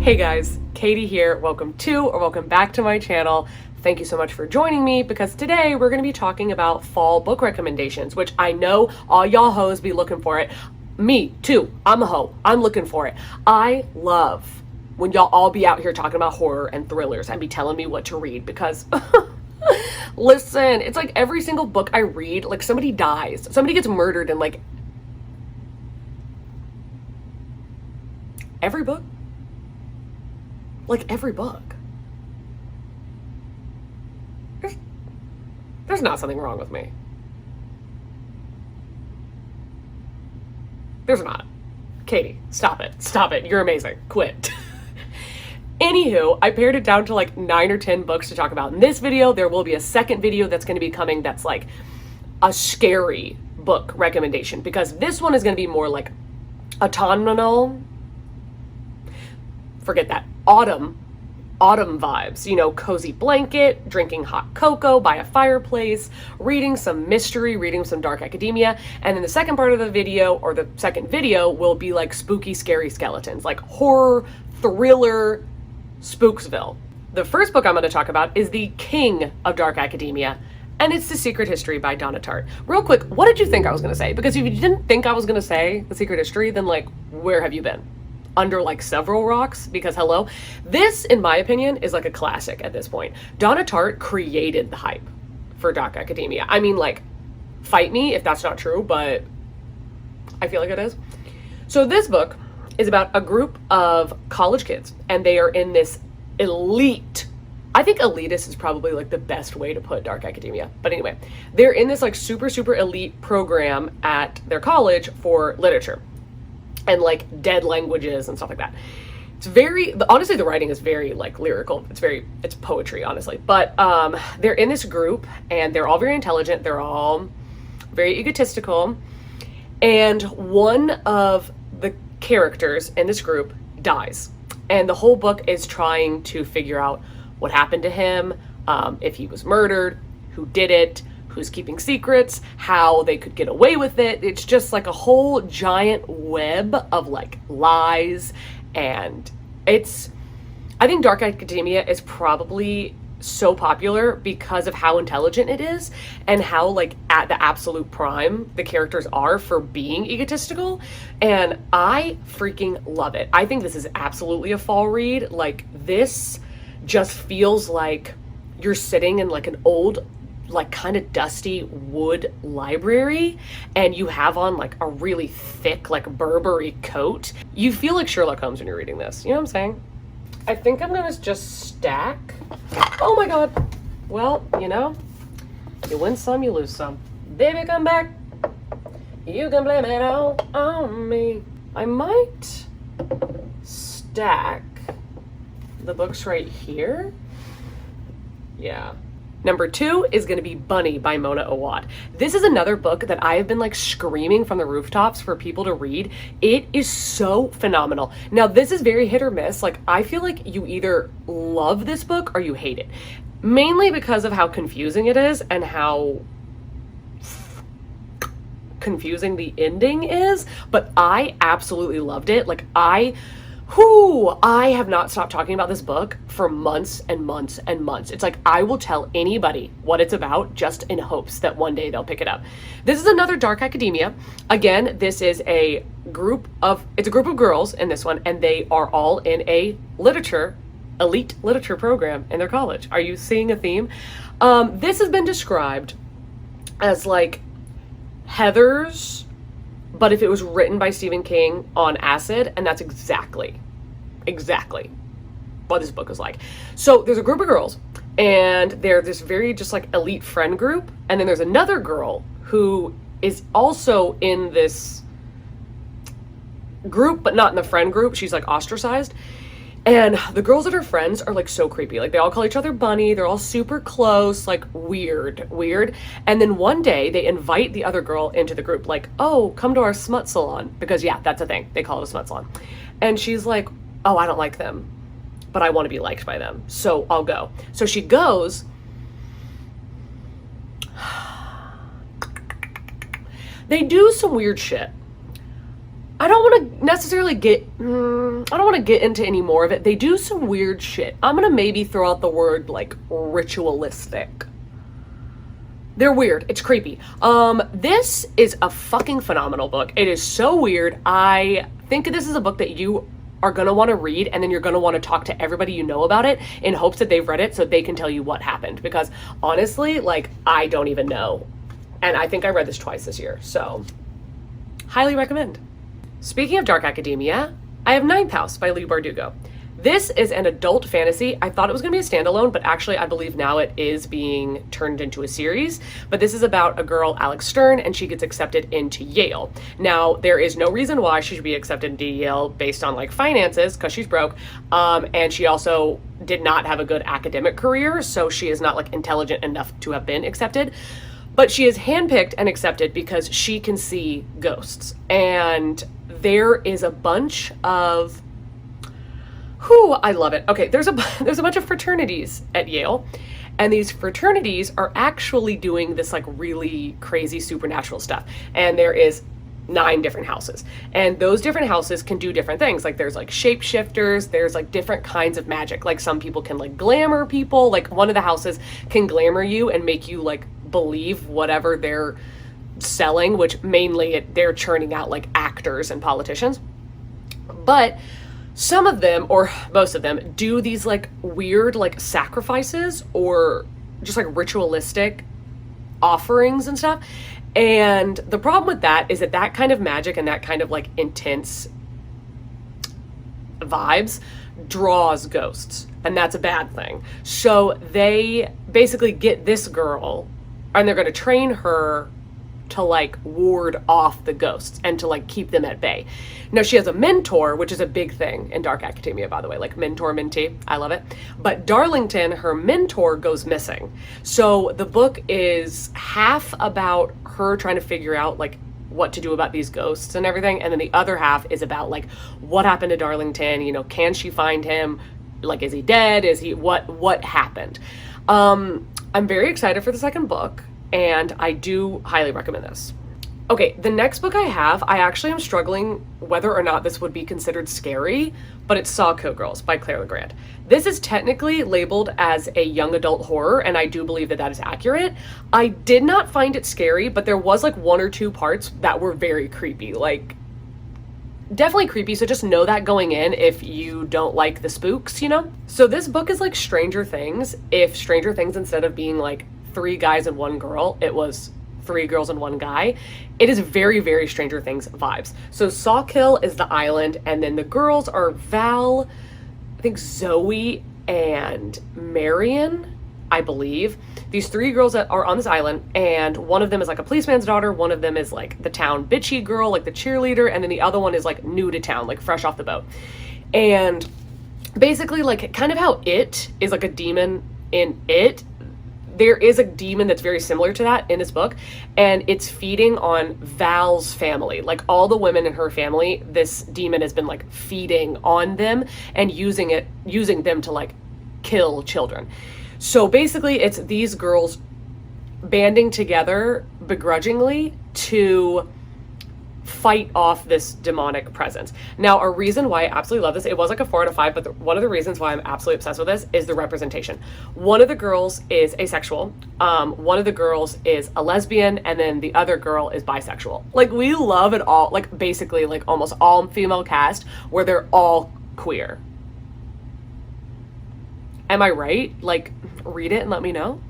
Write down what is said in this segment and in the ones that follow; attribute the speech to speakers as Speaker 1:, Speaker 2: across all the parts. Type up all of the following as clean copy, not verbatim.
Speaker 1: Hey guys, Katie here. Welcome back to my channel. Thank you so much for joining me because today we're going to be talking about fall book recommendations, which I know all y'all hoes be looking for it. Me too. I'm a hoe. I'm looking for it. I love when y'all all be out here talking about horror and thrillers and be telling me what to read because listen, it's like every single book I read, like somebody dies. Somebody gets murdered in like every book. Like every book. There's not something wrong with me. There's not. Katie, stop it. Stop it. You're amazing. Quit. Anywho, I pared it down to like 9 or 10 books to talk about. In this video, there will be a second video that's going to be coming that's like a scary book recommendation because this one is going to be more like autumnal. Forget that. Autumn vibes, you know, cozy blanket, drinking hot cocoa by a fireplace, reading some mystery, reading some dark academia, and then the second part of the video, or the second video, will be like spooky, scary skeletons, like horror, thriller, Spooksville. The first book I'm going to talk about is the king of dark academia, and it's The Secret History by Donna Tartt. Real quick, what did you think I was going to say? Because if you didn't think I was going to say The Secret History, then like, where have you been? Under like several rocks? Because hello, this in my opinion is like a classic at this point. Donna Tartt created the hype for dark academia. I mean, like, fight me if that's not true, but I feel like it is. So this book is about a group of college kids and they are in this elite, I think elitist is probably like the best way to put dark academia, but anyway, they're in this like super elite program at their college for literature and like dead languages and stuff like that. It's very, honestly, the writing is very like lyrical. It's poetry, honestly. But they're in this group and they're all very intelligent. They're all very egotistical. And one of the characters in this group dies. And the whole book is trying to figure out what happened to him, if he was murdered, who did it, who's keeping secrets, how they could get away with it. It's just like a whole giant web of like lies. And I think dark academia is probably so popular because of how intelligent it is and how like at the absolute prime the characters are for being egotistical. And I freaking love it. I think this is absolutely a fall read. Like this just feels like you're sitting in like an old, like kind of dusty wood library and you have on like a really thick like Burberry coat. You feel like Sherlock Holmes when you're reading this. You know what I'm saying? I think I'm gonna just stack. Oh my god. Well, you know, you win some, you lose some. Baby, come back. You can blame it all on me. I might stack the books right here. Yeah. Number 2 is going to be Bunny by Mona Awad. This is another book that I have been like screaming from the rooftops for people to read. It is so phenomenal. Now, this is very hit or miss. Like, I feel like you either love this book or you hate it. Mainly because of how confusing it is and how confusing the ending is. But I absolutely loved it. Like, I have not stopped talking about this book for months and months and months. It's like I will tell anybody what it's about just in hopes that one day they'll pick it up. This is another dark academia. Again, this is a group of girls in this one, and they are all in a elite literature program in their college. Are you seeing a theme? This has been described as like Heathers, but if it was written by Stephen King on acid, and that's exactly what this book is like. So there's a group of girls, and they're this very just like elite friend group, and then there's another girl who is also in this group, but not in the friend group. She's like ostracized. And the girls that are friends are like so creepy. Like they all call each other Bunny. They're all super close, like weird. And then one day they invite the other girl into the group, like, oh, come to our smut salon. Because yeah, that's a thing. They call it a smut salon. And she's like, oh, I don't like them, but I want to be liked by them. So I'll go. So she goes. They do some weird shit. I don't want to necessarily I don't want to get into any more of it. They do some weird shit. I'm going to maybe throw out the word like ritualistic. They're weird. It's creepy. This is a fucking phenomenal book. It is so weird. I think this is a book that you are going to want to read, and then you're going to want to talk to everybody you know about it in hopes that they've read it so they can tell you what happened. Because honestly, like, I don't even know. And I think I read this twice this year. So, highly recommend. Speaking of dark academia, I have Ninth House by Leigh Bardugo. This is an adult fantasy. I thought it was going to be a standalone, but actually I believe now it is being turned into a series. But this is about a girl, Alex Stern, and she gets accepted into Yale. Now, there is no reason why she should be accepted into Yale based on like finances, because she's broke. And she also did not have a good academic career, so she is not like intelligent enough to have been accepted. But she is handpicked and accepted because she can see ghosts. And there is a bunch of I love it. Okay, there's a bunch of fraternities at Yale, and these fraternities are actually doing this like really crazy supernatural stuff. And there is 9 different houses, and those different houses can do different things. Like there's like shapeshifters, there's like different kinds of magic. Like some people can like glamour people. Like one of the houses can glamour you and make you like believe whatever they're selling, which mainly they're churning out like actors and politicians. But some of them, or most of them, do these like weird like sacrifices or just like ritualistic offerings and stuff. And the problem with that is that kind of magic and that kind of like intense vibes draws ghosts, and that's a bad thing. So they basically get this girl and they're going to train her to like ward off the ghosts and to like keep them at bay. Now she has a mentor, which is a big thing in dark academia, by the way, like mentor, mentee. I love it. But Darlington, her mentor, goes missing. So the book is half about her trying to figure out like what to do about these ghosts and everything, and then the other half is about like what happened to Darlington. You know, can she find him? Like, is he dead? Is he what happened? I'm very excited for the second book, and I do highly recommend this. Okay, the next book I have, I actually am struggling whether or not this would be considered scary, but it's Saw Kill Girls by Claire Legrand. This is technically labeled as a young adult horror, and I do believe that is accurate. I did not find it scary, but there was like 1 or 2 parts that were very creepy, like definitely creepy. So just know that going in if you don't like the spooks, you know? So this book is like Stranger Things. If Stranger Things, instead of being like 3 guys and 1 girl, it was 3 girls and 1 guy. It is very, very Stranger Things vibes. So Sawkill is the island, and then the girls are Val, I think Zoe, and Marion, I believe. These 3 girls that are on this island, and one of them is like a policeman's daughter, one of them is like the town bitchy girl, like the cheerleader, and then the other one is like new to town, like fresh off the boat. And basically, like kind of how It is like a demon in It, there is a demon that's very similar to that in this book, and it's feeding on Val's family. Like all the women in her family, this demon has been like feeding on them and using them to like kill children. So basically it's these girls banding together begrudgingly to fight off this demonic presence. Now, a reason why I absolutely love this, it was like a 4 out of 5, but one of the reasons why I'm absolutely obsessed with this is the representation. One of the girls is asexual, one of the girls is a lesbian, and then the other girl is bisexual. Like, we love it all, like basically like almost all female cast where they're all queer. Am I right? Like, read it and let me know.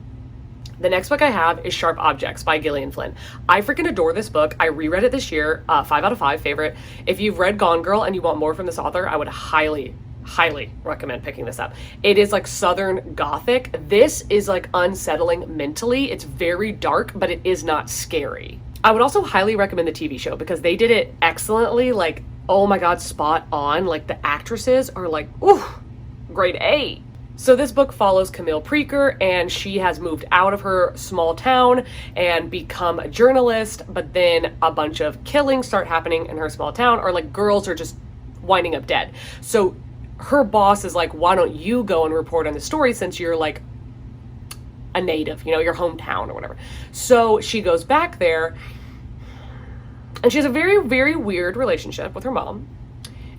Speaker 1: The next book I have is Sharp Objects by Gillian Flynn. I freaking adore this book. I reread it this year, 5 out of 5 favorite. If you've read Gone Girl and you want more from this author, I would highly recommend picking this up. It is like Southern Gothic. This is like unsettling mentally. It's very dark, but it is not scary. I would also highly recommend the TV show because they did it excellently. Like, oh my God, spot on. Like the actresses are like, ooh, grade A. So this book follows Camille Preaker, and she has moved out of her small town and become a journalist, but then a bunch of killings start happening in her small town, or like girls are just winding up dead. So her boss is like, why don't you go and report on the story since you're like a native, you know, your hometown or whatever. So she goes back there, And she has a very, very weird relationship with her mom,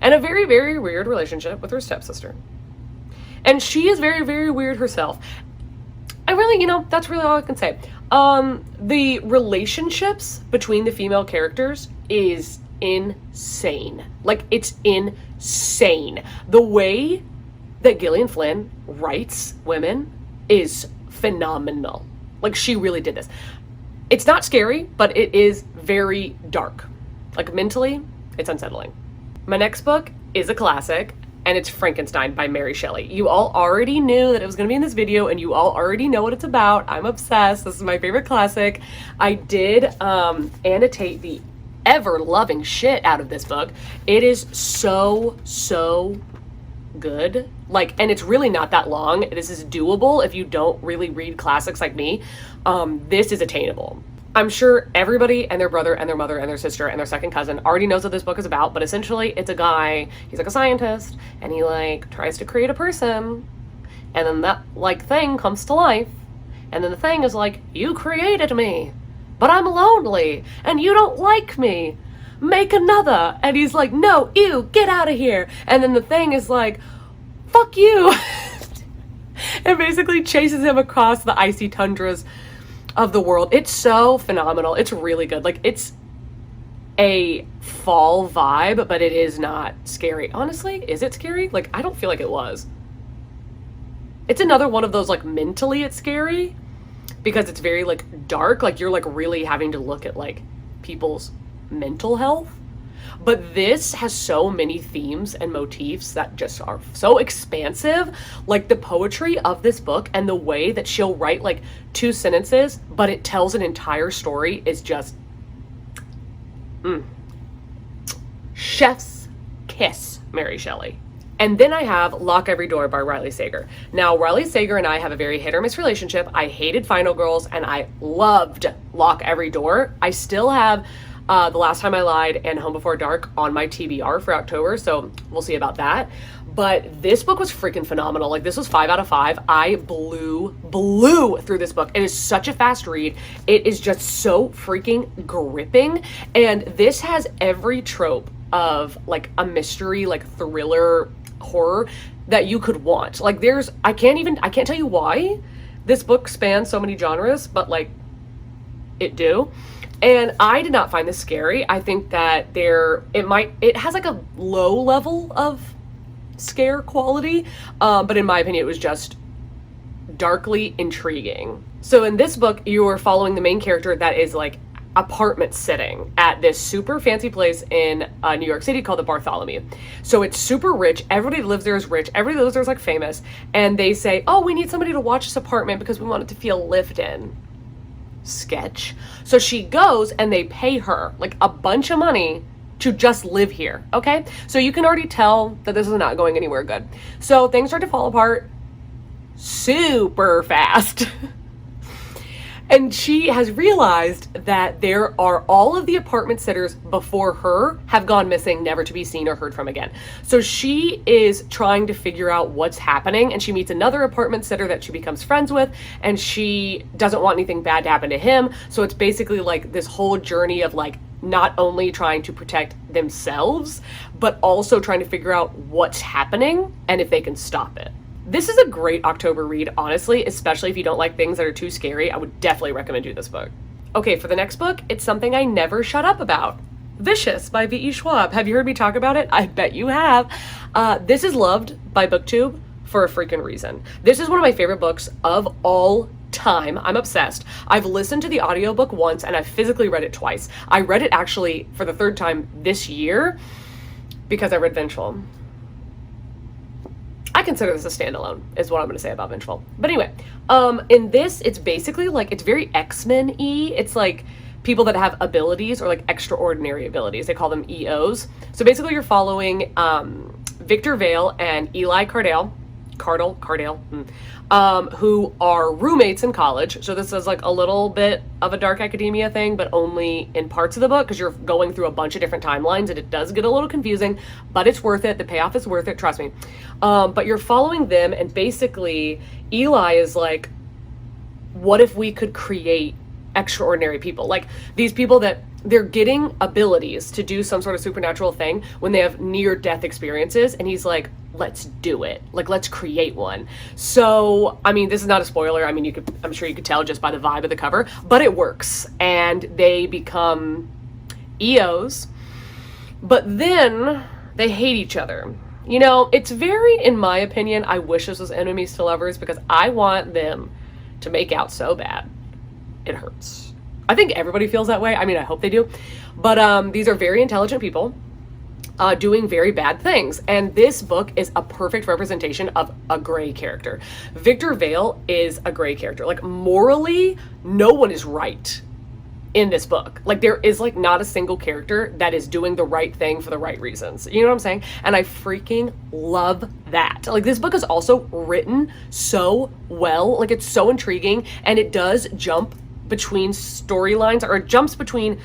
Speaker 1: and a very, very weird relationship with her stepsister. And she is very, very weird herself. I really, that's really all I can say. The relationships between the female characters is insane. Like, it's insane. The way that Gillian Flynn writes women is phenomenal. Like, she really did this. It's not scary, but it is very dark. Like, mentally, it's unsettling. My next book is a classic, and it's Frankenstein by Mary Shelley. You all already knew that it was going to be in this video, and you all already know what it's about. I'm obsessed. This is my favorite classic. I did annotate the ever-loving shit out of this book. It is so good. Like, and it's really not that long. This is doable if you don't really read classics like me. This is attainable. I'm sure everybody and their brother and their mother and their sister and their second cousin already knows what this book is about, but essentially it's a guy, he's like a scientist, and he like tries to create a person, and then that like thing comes to life, and then the thing is like, you created me, but I'm lonely, and you don't like me. Make another. And he's like, no, ew, get out of here. And then the thing is like, fuck you. And basically chases him across the icy tundras of the world. It's so phenomenal. It's really good. Like, it's a fall vibe, but it is not scary. Honestly, is it scary? Like, I don't feel like it was. It's another one of those, like, mentally it's scary because it's very, like, dark. Like, you're, like, really having to look at, like, people's mental health. But this has so many themes and motifs that just are so expansive. Like, the poetry of this book and the way that she'll write like 2 sentences, but it tells an entire story is just chef's kiss, Mary Shelley. And then I have Lock Every Door by Riley Sager. Now, Riley Sager and I have a very hit or miss relationship. I hated Final Girls and I loved Lock Every Door. I still have The Last Time I Lied and Home Before Dark on my TBR for October, so we'll see about that. But this book was freaking phenomenal. Like, this was 5 out of 5. I blew through this book. It is such a fast read. It is just so freaking gripping. And this has every trope of like a mystery, like thriller, horror that you could want. Like, I can't tell you why this book spans so many genres, but like it do. And I did not find this scary. I think that it has like a low level of scare quality, but in my opinion, it was just darkly intriguing. So in this book, you are following the main character that is like apartment sitting at this super fancy place in New York City called the Bartholomew. So it's super rich. Everybody that lives there is rich. Everybody that lives there is like famous. And they say, oh, we need somebody to watch this apartment because we want it to feel lived in. Sketch. So she goes and they pay her like a bunch of money to just live here. Okay. So you can already tell that this is not going anywhere good. So things start to fall apart super fast. And she has realized that there are all of the apartment sitters before her have gone missing, never to be seen or heard from again. So she is trying to figure out what's happening, and she meets another apartment sitter that she becomes friends with, and she doesn't want anything bad to happen to him. So it's basically like this whole journey of like not only trying to protect themselves, but also trying to figure out what's happening and if they can stop it. This is a great October read, honestly, especially if you don't like things that are too scary. I would definitely recommend you this book. Okay, for the next book, it's something I never shut up about. Vicious by V.E. Schwab. Have you heard me talk about it? I bet you have. This is loved by BookTube for a freaking reason. This is one of my favorite books of all time. I'm obsessed. I've listened to the audiobook once and I've physically read it twice. I read it actually for the 3rd time this year because I read Vengeful. I consider this a standalone, is what I'm going to say about Vengeful. But anyway, in this, it's basically like, it's very X-Men-y. It's like people that have abilities or like extraordinary abilities. They call them EOs. So basically you're following Victor Vale and Eli Cardale, who are roommates in college. So this is like a little bit of a dark academia thing, but only in parts of the book because you're going through a bunch of different timelines and it does get a little confusing, but it's worth it. The payoff is worth it, trust me. But you're following them, and basically Eli is like, what if we could create extraordinary people? Like these people that they're getting abilities to do some sort of supernatural thing when they have near-death experiences, and he's like, let's do it. Like, let's create one. So, I mean, this is not a spoiler. I mean, I'm sure you could tell just by the vibe of the cover, but it works, and they become EOs, but then they hate each other. You know, it's very, in my opinion, I wish this was enemies to lovers, because I want them to make out so bad. It hurts. I think everybody feels that way. I mean, I hope they do. But these are very intelligent people doing very bad things. And this book is a perfect representation of a gray character. Victor Vale is a gray character. Like, morally, no one is right in this book. Like, there is like not a single character that is doing the right thing for the right reasons. You know what I'm saying? And I freaking love that. Like, this book is also written so well. Like, it's so intriguing, and it does jump between storylines, or it jumps between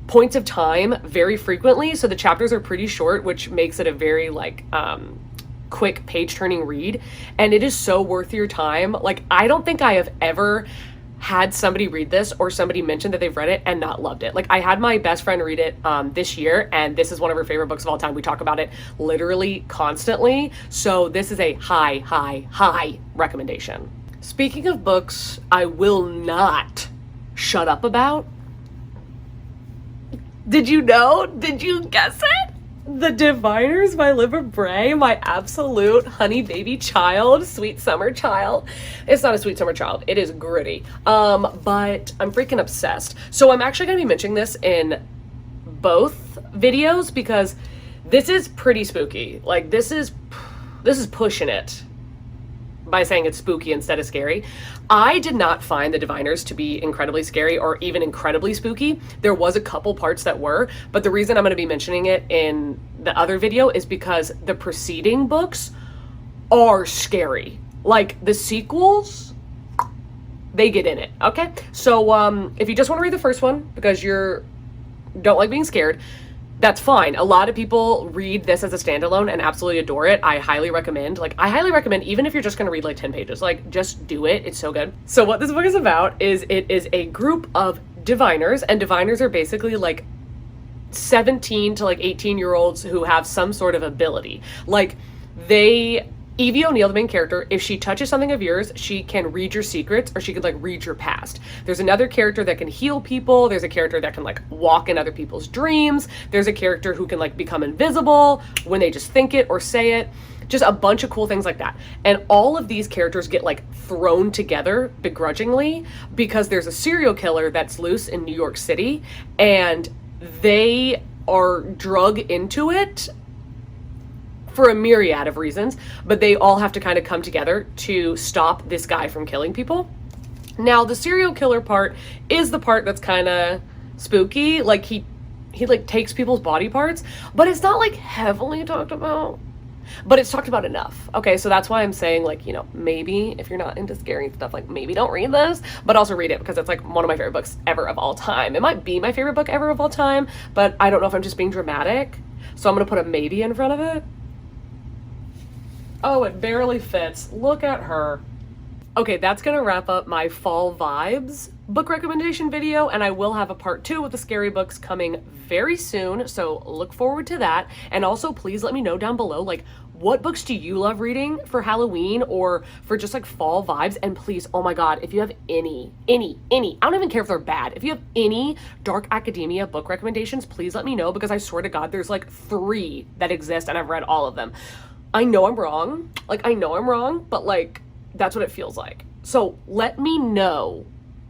Speaker 1: points of time very frequently. So the chapters are pretty short, which makes it a very like quick page turning read. And it is so worth your time. Like, I don't think I have ever had somebody read this or somebody mention that they've read it and not loved it. Like, I had my best friend read it this year, and this is one of her favorite books of all time. We talk about it literally constantly. So this is a high recommendation. Speaking of books I will not shut up about. Did you know? Did you guess it? The Diviners by Libba Bray, my absolute honey baby child, sweet summer child. It's not a sweet summer child. It is gritty. But I'm freaking obsessed. So I'm actually going to be mentioning this in both videos because this is pretty spooky. Like, this is pushing it by saying it's spooky instead of scary. I did not find The Diviners to be incredibly scary or even incredibly spooky. There was a couple parts that were, but the reason I'm going to be mentioning it in the other video is because the preceding books are scary. Like, the sequels, they get in it, okay? So if you just want to read the first one because you don't like being scared, that's fine. A lot of people read this as a standalone and absolutely adore it. I highly recommend. Like, I highly recommend, even if you're just going to read like 10 pages, like, just do it. It's so good. So what this book is about is it is a group of diviners, and diviners are basically like 17 to like 18-year-olds who have some sort of ability. Like, Evie O'Neill, the main character, if she touches something of yours, she can read your secrets, or she can like read your past. There's another character that can heal people. There's a character that can like walk in other people's dreams. There's a character who can like become invisible when they just think it or say it. Just a bunch of cool things like that. And all of these characters get like thrown together begrudgingly because there's a serial killer that's loose in New York City, and they are drug into it for a myriad of reasons, but they all have to kind of come together to stop this guy from killing people. Now, the serial killer part is the part that's kind of spooky. Like, he like takes people's body parts, but it's not like heavily talked about, but it's talked about enough. Okay, so that's why I'm saying, like, you know, maybe if you're not into scary stuff, like, maybe don't read this, but also read it because it's like one of my favorite books ever of all time. It might be my favorite book ever of all time, but I don't know if I'm just being dramatic, so I'm gonna put a maybe in front of it. Oh, it barely fits. Look at her. Okay, that's gonna wrap up my fall vibes book recommendation video, and I will have a part 2 with the scary books coming very soon, so look forward to that. And also, please let me know down below, like, what books do you love reading for Halloween or for just like fall vibes? And please, oh my God, if you have any, I don't even care if they're bad. If you have any dark academia book recommendations, please let me know, because I swear to God, there's like 3 that exist and I've read all of them. I know I'm wrong. Like, I know I'm wrong, but like, that's what it feels like. So let me know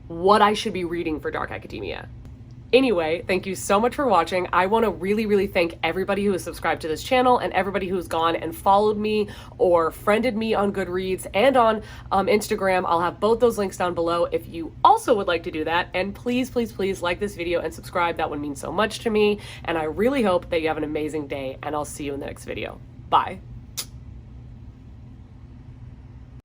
Speaker 1: what I should be reading for dark academia. Anyway, thank you so much for watching. I want to really thank everybody who has subscribed to this channel and everybody who's gone and followed me or friended me on Goodreads and on Instagram. I'll have both those links down below if you also would like to do that. And please like this video and subscribe. That would mean so much to me. And I really hope that you have an amazing day, and I'll see you in the next video. Bye.